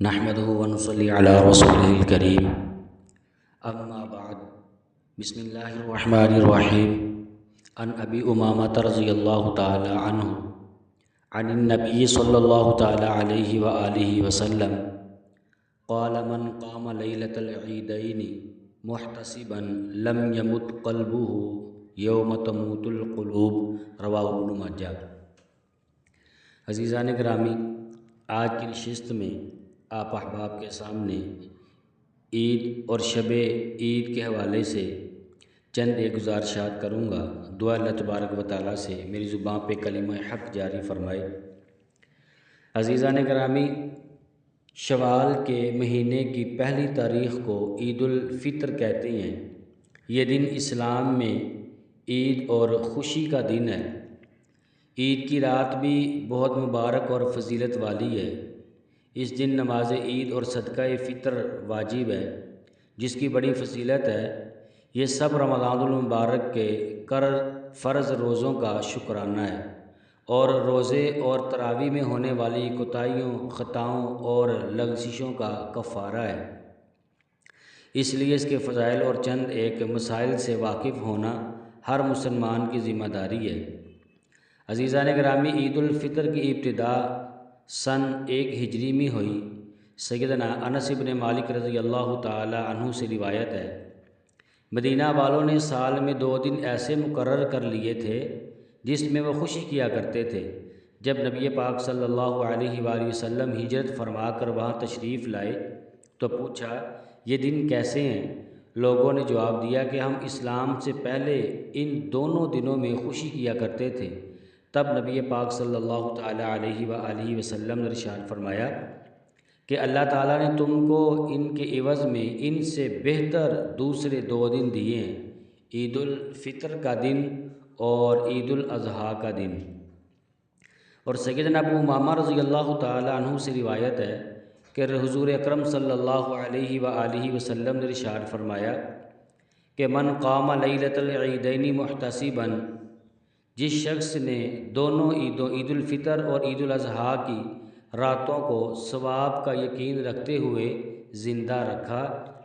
نحمده ونصلي على رسوله الكريم اما بعد بسم اللہ الرحمن الرحیم عن ابی امامۃ رضی اللہ تعالی عنہ عن النبی صلی اللہ تعالی علیہ وآلہ وسلم قال من قام لیلۃ العیدین محتسبا لم يمت قلبه یوم تموت القلوب رواہ ابن ماجہ۔ عزیزان گرامی، آج کی نشست میں آپ احباب کے سامنے عید اور شب عید کے حوالے سے چند ایک گزارشات کروں گا۔ دعا اللہ تبارک و تعالیٰ سے میری زبان پہ کلمہ حق جاری فرمائے۔ عزیزان گرامی، شوال کے مہینے کی پہلی تاریخ کو عید الفطر کہتے ہیں۔ یہ دن اسلام میں عید اور خوشی کا دن ہے۔ عید کی رات بھی بہت مبارک اور فضیلت والی ہے۔ اس دن نماز عید اور صدقہ فطر واجب ہے، جس کی بڑی فضیلت ہے۔ یہ سب رمضان المبارک کے فرض روزوں کا شکرانہ ہے، اور روزے اور تراویح میں ہونے والی کوتاہیوں، خطاؤں اور لغزشوں کا کفارہ ہے۔ اس لیے اس کے فضائل اور چند ایک مسائل سے واقف ہونا ہر مسلمان کی ذمہ داری ہے۔ عزیزان گرامی، عید الفطر کی ابتدا سن 1 ہجری میں ہوئی۔ سیدنا انس بن مالک رضی اللہ تعالی عنہ سے روایت ہے، مدینہ والوں نے سال میں 2 دن ایسے مقرر کر لیے تھے جس میں وہ خوشی کیا کرتے تھے۔ جب نبی پاک صلی اللہ علیہ وآلہ وسلم ہجرت فرما کر وہاں تشریف لائے تو پوچھا، یہ دن کیسے ہیں؟ لوگوں نے جواب دیا کہ ہم اسلام سے پہلے ان دونوں دنوں میں خوشی کیا کرتے تھے۔ تب نبی پاک صلی اللہ تعالی علیہ وآلہ وسلم نے ارشاد فرمایا کہ اللہ تعالیٰ نے تم کو ان کے عوض میں ان سے بہتر دوسرے 2 دن دیے ہیں، عید الفطر کا دن اور عید الاضحیٰ کا دن۔ اور سیدنا ابو امامہ رضی اللہ تعالی عنہ سے روایت ہے کہ حضور اکرم صلی اللہ علیہ وآلہ وسلم نے ارشاد فرمایا کہ من قام لیلۃ العیدین محتسبا، جس شخص نے دونوں عید الفطر اور عید الاضحیٰ کی راتوں کو ثواب کا یقین رکھتے ہوئے زندہ رکھا،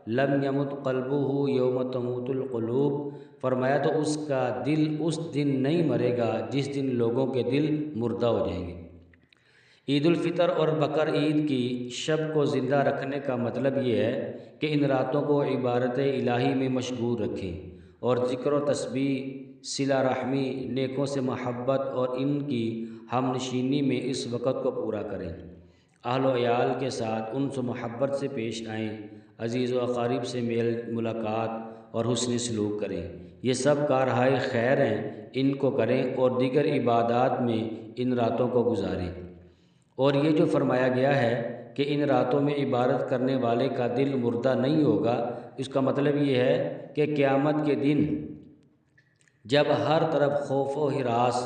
لم یمت قلبہ یوم تموت القلوب، فرمایا تو اس کا دل اس دن نہیں مرے گا جس دن لوگوں کے دل مردہ ہو جائیں گے۔ عید الفطر اور بقر عید کی شب کو زندہ رکھنے کا مطلب یہ ہے کہ ان راتوں کو عبادت الہی میں مشغول رکھیں اور ذکر و تسبیح، صلہ رحمی، نیکوں سے محبت اور ان کی ہم نشینی میں اس وقت کو پورا کریں۔ اہل و عیال کے ساتھ انس و محبت سے پیش آئیں، عزیز و اقارب سے میل ملاقات اور حسن سلوک کریں۔ یہ سب کارہائے خیر ہیں، ان کو کریں اور دیگر عبادات میں ان راتوں کو گزاریں۔ اور یہ جو فرمایا گیا ہے کہ ان راتوں میں عبادت کرنے والے کا دل مردہ نہیں ہوگا، اس کا مطلب یہ ہے کہ قیامت کے دن جب ہر طرف خوف و ہراس،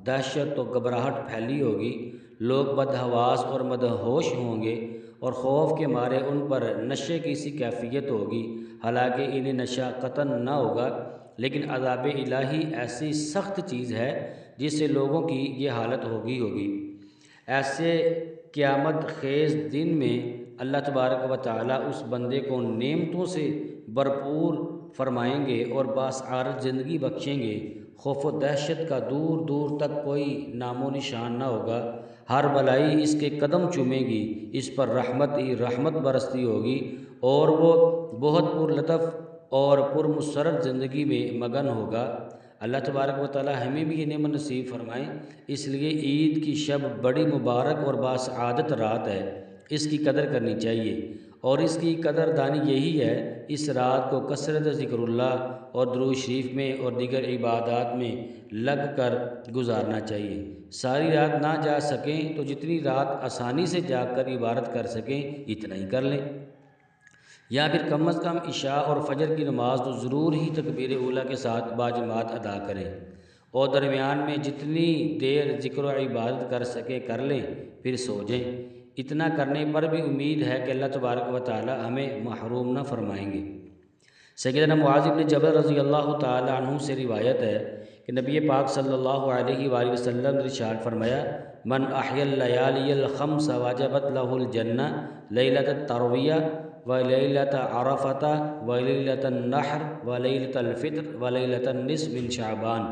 دہشت و گھبراہٹ پھیلی ہوگی، لوگ بدحواس اور مدہوش ہوں گے اور خوف کے مارے ان پر نشے کی سی کیفیت ہوگی، حالانکہ انہیں نشہ قطعاً نہ ہوگا، لیکن عذاب الہی ایسی سخت چیز ہے جس سے لوگوں کی یہ حالت ہوگی۔ ایسے قیامت خیز دن میں اللہ تبارک و تعالیٰ اس بندے کو نعمتوں سے بھرپور فرمائیں گے اور باسعادت زندگی بخشیں گے۔ خوف و دہشت کا دور دور تک کوئی نام و نشان نہ ہوگا، ہر بلائی اس کے قدم چومے گی، اس پر رحمت ہی رحمت برستی ہوگی اور وہ بہت پر لطف اور پر مسرت زندگی میں مگن ہوگا۔ اللہ تبارک و تعالی ہمیں بھی یہ نعمت نصیب فرمائیں۔ اس لیے عید کی شب بڑی مبارک اور باسعادت رات ہے، اس کی قدر کرنی چاہیے، اور اس کی قدر دانی یہی ہے اس رات کو کثرت ذکر اللہ اور درود شریف میں اور دیگر عبادات میں لگ کر گزارنا چاہیے۔ ساری رات نہ جا سکیں تو جتنی رات آسانی سے جاگ کر عبادت کر سکیں اتنا ہی کر لیں، یا پھر کم از کم عشاء اور فجر کی نماز تو ضرور ہی تکبیر اولیٰ کے ساتھ باجماعت ادا کریں، اور درمیان میں جتنی دیر ذکر و عبادت کر سکے کر لیں، پھر سو جائیں۔ اتنا کرنے پر بھی امید ہے کہ اللہ تبارک و تعالی ہمیں محروم نہ فرمائیں گے۔ سیدنا معاذ بن جبل رضی اللہ تعالی عنہ سے روایت ہے کہ نبی پاک صلی اللہ علیہ وآلہ وسلم نے ارشاد فرمایا، من احیا اللیالی الخمس وجبت لہ الجنہ لیلۃ الترویہ و لیلۃ عرفۃ و لیلۃ النحر و لیلۃ الفطر و لیلۃ النصف من شعبان۔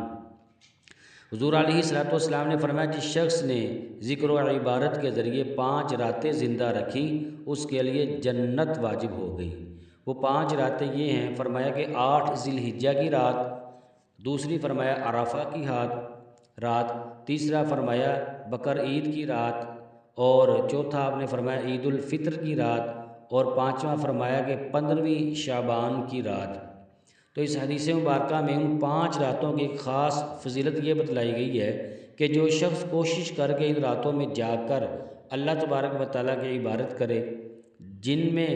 حضور علیہ الصلوۃ والسلام نے فرمایا جس شخص نے ذکر و عبادت کے ذریعے 5 راتیں زندہ رکھیں اس کے لیے جنت واجب ہو گئی۔ وہ 5 راتیں یہ ہیں، فرمایا کہ 8 ذی الحجہ کی رات، دوسری فرمایا عرفہ کی رات، تیسرا فرمایا بقر عید کی رات، اور چوتھا آپ نے فرمایا عید الفطر کی رات، اور 5واں فرمایا کہ 15ویں شعبان کی رات۔ تو اس حدیث مبارکہ میں ان 5 راتوں کی ایک خاص فضیلت یہ بتلائی گئی ہے کہ جو شخص کوشش کر کے ان راتوں میں جاگ کر اللہ تبارک و تعالیٰ کی عبادت کرے، جن میں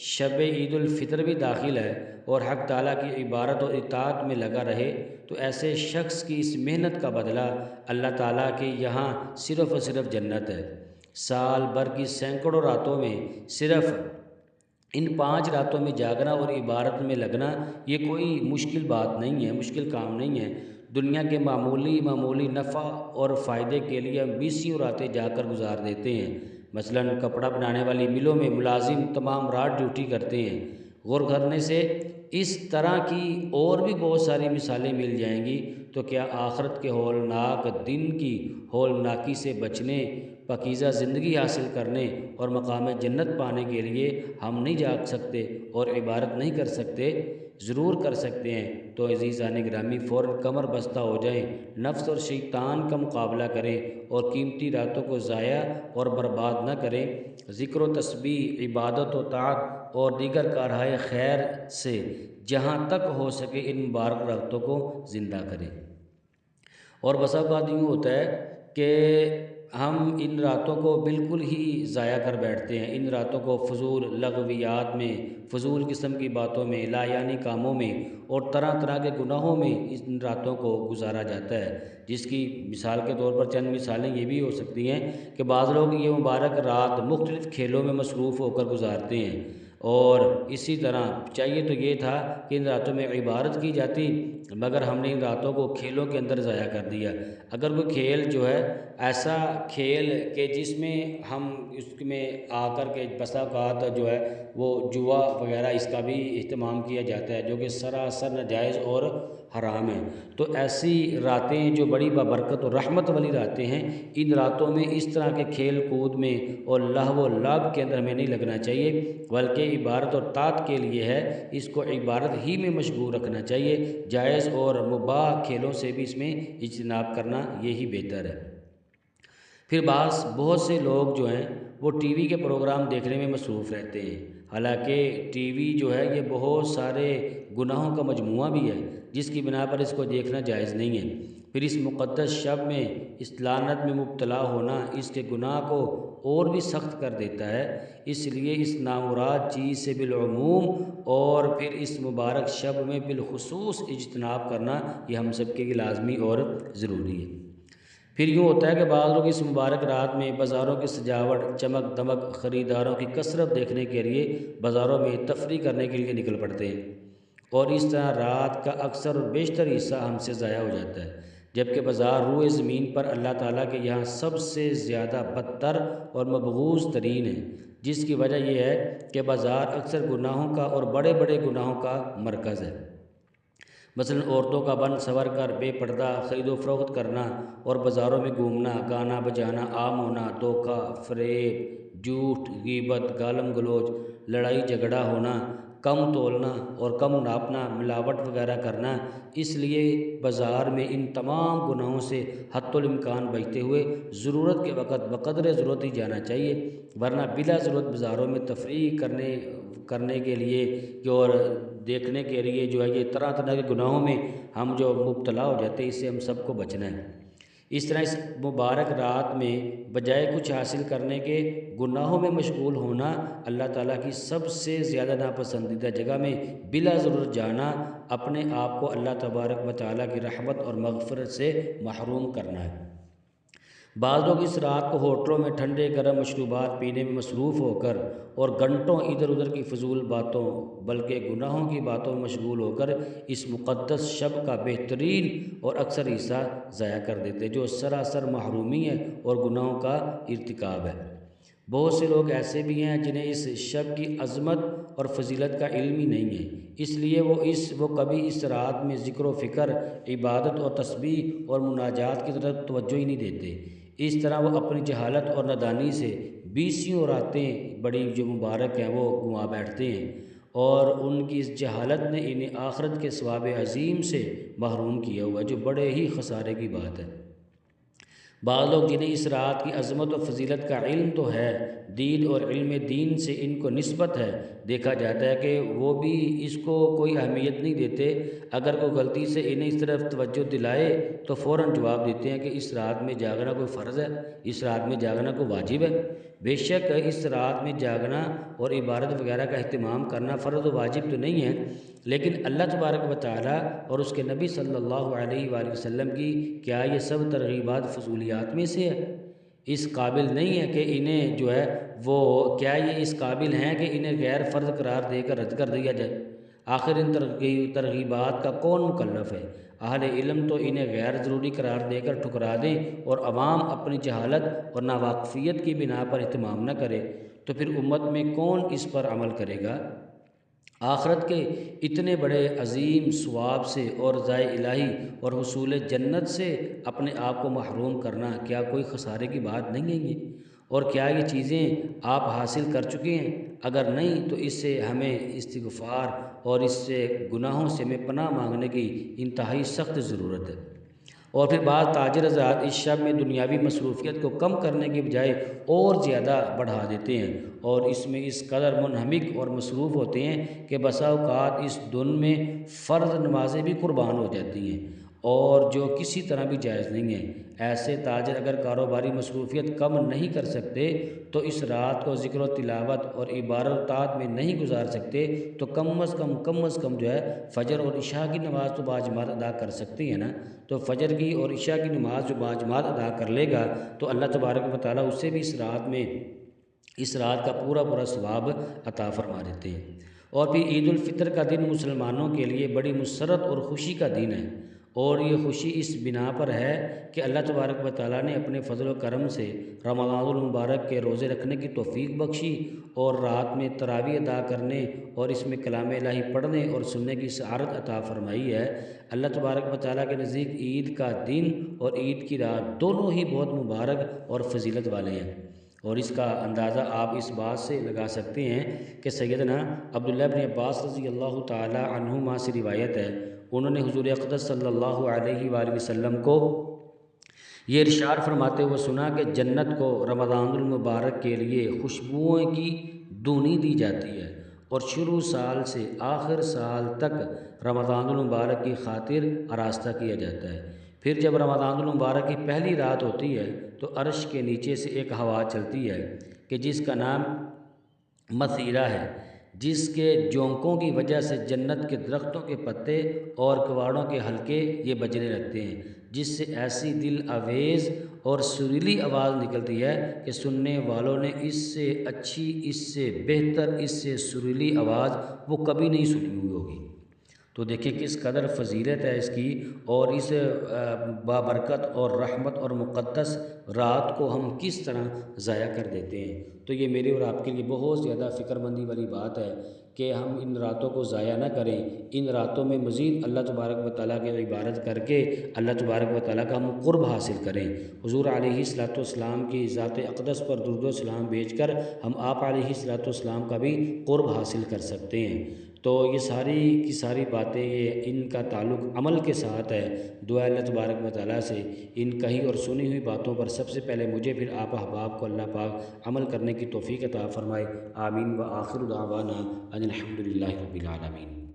شب عید الفطر بھی داخل ہے، اور حق تعالیٰ کی عبادت اور اطاعت میں لگا رہے، تو ایسے شخص کی اس محنت کا بدلہ اللہ تعالیٰ کے یہاں صرف اور صرف جنت ہے۔ سال بھر کی سینکڑوں راتوں میں صرف ان 5 راتوں میں جاگنا اور عبادت میں لگنا یہ کوئی مشکل بات نہیں ہے، مشکل کام نہیں ہے۔ دنیا کے معمولی نفع اور فائدے کے لیے ہم 20 راتیں جا کر گزار دیتے ہیں۔ مثلاً کپڑا بنانے والی ملوں میں ملازم تمام رات ڈیوٹی کرتے ہیں۔ غور کرنے سے اس طرح کی اور بھی بہت ساری مثالیں مل جائیں گی۔ تو کیا آخرت کے ہولناک دن کی ہولناکی سے بچنے، پاکیزہ زندگی حاصل کرنے اور مقام جنت پانے کے لیے ہم نہیں جاگ سکتے اور عبادت نہیں کر سکتے؟ ضرور کر سکتے ہیں۔ تو عزیزان گرامی فوراً کمر بستہ ہو جائیں، نفس اور شیطان کا مقابلہ کریں اور قیمتی راتوں کو ضائع اور برباد نہ کریں۔ ذکر و تسبیح، عبادت و طاعت اور دیگر کارہائے خیر سے جہاں تک ہو سکے ان مبارک راتوں کو زندہ کریں۔ اور بسا اوقات یوں ہوتا ہے کہ ہم ان راتوں کو بالکل ہی ضائع کر بیٹھتے ہیں، ان راتوں کو فضول لغویات میں، فضول قسم کی باتوں میں، لا یعنی کاموں میں اور طرح طرح کے گناہوں میں ان راتوں کو گزارا جاتا ہے، جس کی مثال کے طور پر چند مثالیں یہ بھی ہو سکتی ہیں کہ بعض لوگ یہ مبارک رات مختلف کھیلوں میں مصروف ہو کر گزارتے ہیں، اور اسی طرح چاہیے تو یہ تھا کہ ان راتوں میں عبادت کی جاتی، مگر ہم نے ان راتوں کو کھیلوں کے اندر ضائع کر دیا۔ اگر کوئی کھیل جو ہے ایسا کھیل کہ جس میں ہم اس میں آ کر کے بسا اوقات جو ہے وہ جوا وغیرہ اس کا بھی اہتمام کیا جاتا ہے، جو کہ سراسر ناجائز اور حرام ہے، تو ایسی راتیں جو بڑی بابرکت اور رحمت والی راتیں ہیں، ان راتوں میں اس طرح کے کھیل کود میں اور لہو و لعب کے اندر ہمیں نہیں لگنا چاہیے، بلکہ عبادت اور طاعت کے لیے ہے، اس کو عبادت ہی میں مشغول رکھنا چاہیے۔ جائز اور مباح کھیلوں سے بھی اس میں اجتناب کرنا یہی بہتر ہے۔ پھر بہت سے لوگ جو ہیں وہ ٹی وی کے پروگرام دیکھنے میں مصروف رہتے ہیں، حالانکہ ٹی وی جو ہے یہ بہت سارے گناہوں کا مجموعہ بھی ہے، جس کی بنا پر اس کو دیکھنا جائز نہیں ہے۔ پھر اس مقدس شب میں اس لعنت میں مبتلا ہونا اس کے گناہ کو اور بھی سخت کر دیتا ہے، اس لیے اس نامراد چیز سے بالعموم اور پھر اس مبارک شب میں بالخصوص اجتناب کرنا یہ ہم سب کے لیے لازمی اور ضروری ہے۔ پھر یوں ہوتا ہے کہ بعض لوگ اس مبارک رات میں بازاروں کی سجاوٹ، چمک دمک، خریداروں کی کثرت دیکھنے کے لیے بازاروں میں تفریح کرنے کے لیے نکل پڑتے ہیں، اور اس طرح رات کا اکثر اور بیشتر حصہ ہم سے ضائع ہو جاتا ہے، جبکہ بازار روئے زمین پر اللہ تعالیٰ کے یہاں سب سے زیادہ بدتر اور مبغوض ترین ہے، جس کی وجہ یہ ہے کہ بازار اکثر گناہوں کا اور بڑے بڑے گناہوں کا مرکز ہے۔ مثلاً عورتوں کا بن سنور کر بے پردہ خرید و فروخت کرنا اور بازاروں میں گھومنا، گانا بجانا عام ہونا، دھوکہ، فریب، جھوٹ، غیبت، گالم گلوچ، لڑائی جھگڑا ہونا، کم تولنا اور کم ناپنا، ملاوٹ وغیرہ کرنا، اس لیے بازار میں ان تمام گناہوں سے حتی الامکان بچتے ہوئے ضرورت کے وقت بقدر ضرورت ہی جانا چاہیے، ورنہ بلا ضرورت بازاروں میں تفریح کرنے کے لیے اور دیکھنے کے لیے جو ہے یہ طرح طرح کے گناہوں میں ہم جو مبتلا ہو جاتے ہیں، اس سے ہم سب کو بچنا ہے۔ اس طرح اس مبارک رات میں بجائے کچھ حاصل کرنے کے گناہوں میں مشغول ہونا، اللہ تعالیٰ کی سب سے زیادہ ناپسندیدہ جگہ میں بلا ضرورت جانا، اپنے آپ کو اللہ تبارک و تعالیٰ کی رحمت اور مغفرت سے محروم کرنا ہے۔ بعض لوگ اس رات کو ہوٹلوں میں ٹھنڈے گرم مشروبات پینے میں مصروف ہو کر اور گھنٹوں ادھر ادھر کی فضول باتوں بلکہ گناہوں کی باتوں میں مشغول ہو کر اس مقدس شب کا بہترین اور اکثر حصہ ضائع کر دیتے، جو سراسر محرومی ہے اور گناہوں کا ارتکاب ہے۔ بہت سے لوگ ایسے بھی ہیں جنہیں اس شب کی عظمت اور فضیلت کا علم ہی نہیں ہے، اس لیے وہ کبھی اس رات میں ذکر و فکر، عبادت اور تسبیح اور مناجات کی طرف توجہ ہی نہیں دیتے۔ اس طرح وہ اپنی جہالت اور نادانی سے بیسیوں راتیں بڑی جو مبارک ہیں وہ گنوا بیٹھتے ہیں، اور ان کی اس جہالت نے انہیں آخرت کے ثواب عظیم سے محروم کیا ہوا ہے، جو بڑے ہی خسارے کی بات ہے۔ بعض لوگ جنہیں اس رات کی عظمت و فضیلت کا علم تو ہے، دین اور علم دین سے ان کو نسبت ہے، دیکھا جاتا ہے کہ وہ بھی اس کو کوئی اہمیت نہیں دیتے۔ اگر کوئی غلطی سے انہیں اس طرف توجہ دلائے تو فوراً جواب دیتے ہیں کہ اس رات میں جاگنا کوئی فرض ہے، اس رات میں جاگنا کوئی واجب ہے۔ بے شک اس رات میں جاگنا اور عبادت وغیرہ کا اہتمام کرنا فرض و واجب تو نہیں ہے، لیکن اللہ تبارک و تعالیٰ اور اس کے نبی صلی اللہ علیہ وآلہ وسلم کی کیا یہ سب ترغیبات فضولیات میں سے ہے؟ اس قابل نہیں ہے کہ انہیں جو ہے وہ کیا یہ اس قابل ہیں کہ انہیں غیر فرض قرار دے کر رد کر دیا جائے؟ آخر ان ترغیبات کا کون مکلف ہے؟ اہل علم تو انہیں غیر ضروری قرار دے کر ٹھکرا دیں اور عوام اپنی جہالت اور ناواقفیت کی بنا پر اہتمام نہ کرے تو پھر امت میں کون اس پر عمل کرے گا؟ آخرت کے اتنے بڑے عظیم ثواب سے اور رضائے الہی اور حصول جنت سے اپنے آپ کو محروم کرنا کیا کوئی خسارے کی بات نہیں ہے یہ؟ اور کیا یہ چیزیں آپ حاصل کر چکے ہیں؟ اگر نہیں تو اس سے ہمیں استغفار اور اس سے گناہوں سے ہمیں پناہ مانگنے کی انتہائی سخت ضرورت ہے۔ اور پھر بعض تاجر حضرات اس شب میں دنیاوی مصروفیت کو کم کرنے کی بجائے اور زیادہ بڑھا دیتے ہیں، اور اس میں اس قدر منہمک اور مصروف ہوتے ہیں کہ بسا اوقات اس دن میں فرض نمازیں بھی قربان ہو جاتی ہیں، اور جو کسی طرح بھی جائز نہیں ہے۔ ایسے تاجر اگر کاروباری مصروفیت کم نہیں کر سکتے تو اس رات کو ذکر و تلاوت اور عبادت و طاعت میں نہیں گزار سکتے تو کم از کم جو ہے فجر اور عشاء کی نماز تو باجماعت ادا کر سکتے ہیں نا۔ تو فجر کی اور عشاء کی نماز جو باجماعت ادا کر لے گا تو اللہ تبارک و تعالیٰ اس سے بھی اس رات کا پورا ثواب عطا فرما دیتے ہیں۔ اور پھر عید الفطر کا دن مسلمانوں کے لیے بڑی مسرت اور خوشی کا دن ہے، اور یہ خوشی اس بنا پر ہے کہ اللہ تبارک و تعالیٰ نے اپنے فضل و کرم سے رمضان المبارک کے روزے رکھنے کی توفیق بخشی، اور رات میں تراویح ادا کرنے اور اس میں کلام الہی پڑھنے اور سننے کی سعادت عطا فرمائی ہے۔ اللہ تبارک و تعالیٰ کے نزدیک عید کا دن اور عید کی رات دونوں ہی بہت مبارک اور فضیلت والے ہیں، اور اس کا اندازہ آپ اس بات سے لگا سکتے ہیں کہ سیدنا عبداللہ بن عباس رضی اللہ تعالی عنہما سے روایت ہے، انہوں نے حضور اقدس صلی اللہ علیہ وآلہ وسلم کو یہ ارشاد فرماتے ہوئے سنا کہ جنت کو رمضان المبارک کے لیے خوشبوؤں کی دھونی دی جاتی ہے، اور شروع سال سے آخر سال تک رمضان المبارک کی خاطر آراستہ کیا جاتا ہے۔ پھر جب رمضان المبارک کی پہلی رات ہوتی ہے تو عرش کے نیچے سے ایک ہوا چلتی ہے کہ جس کا نام مثیرہ ہے، جس کے جھونکوں کی وجہ سے جنت کے درختوں کے پتے اور کواڑوں کے حلقے یہ بجنے لگتے ہیں، جس سے ایسی دل آویز اور سریلی آواز نکلتی ہے کہ سننے والوں نے اس سے اچھی، اس سے بہتر، اس سے سریلی آواز وہ کبھی نہیں سنی ہوئی ہوگی۔ تو دیکھیں کس قدر فضیلت ہے اس کی، اور اس بابرکت اور رحمت اور مقدس رات کو ہم کس طرح ضائع کر دیتے ہیں۔ تو یہ میرے اور آپ کے لیے بہت زیادہ فکر مندی والی بات ہے کہ ہم ان راتوں کو ضائع نہ کریں، ان راتوں میں مزید اللہ تبارک و تعالیٰ کی عبادت کر کے اللہ تبارک و تعالیٰ کا ہم قرب حاصل کریں۔ حضور علیہ الصلوۃ والسلام کی ذات اقدس پر درود و سلام بھیج کر ہم آپ علیہ الصلوۃ والسلام کا بھی قرب حاصل کر سکتے ہیں۔ تو یہ ساری کی ساری باتیں یہ ان کا تعلق عمل کے ساتھ ہے۔ دعا اللہ تبارک و تعالیٰ سے ان کہی اور سنی ہوئی باتوں پر سب سے پہلے مجھے پھر آپ احباب کو اللہ پاک عمل کرنے کی توفیق عطا فرمائے۔ آمین و آخر دعوانا ان الحمد للہ رب العالمین۔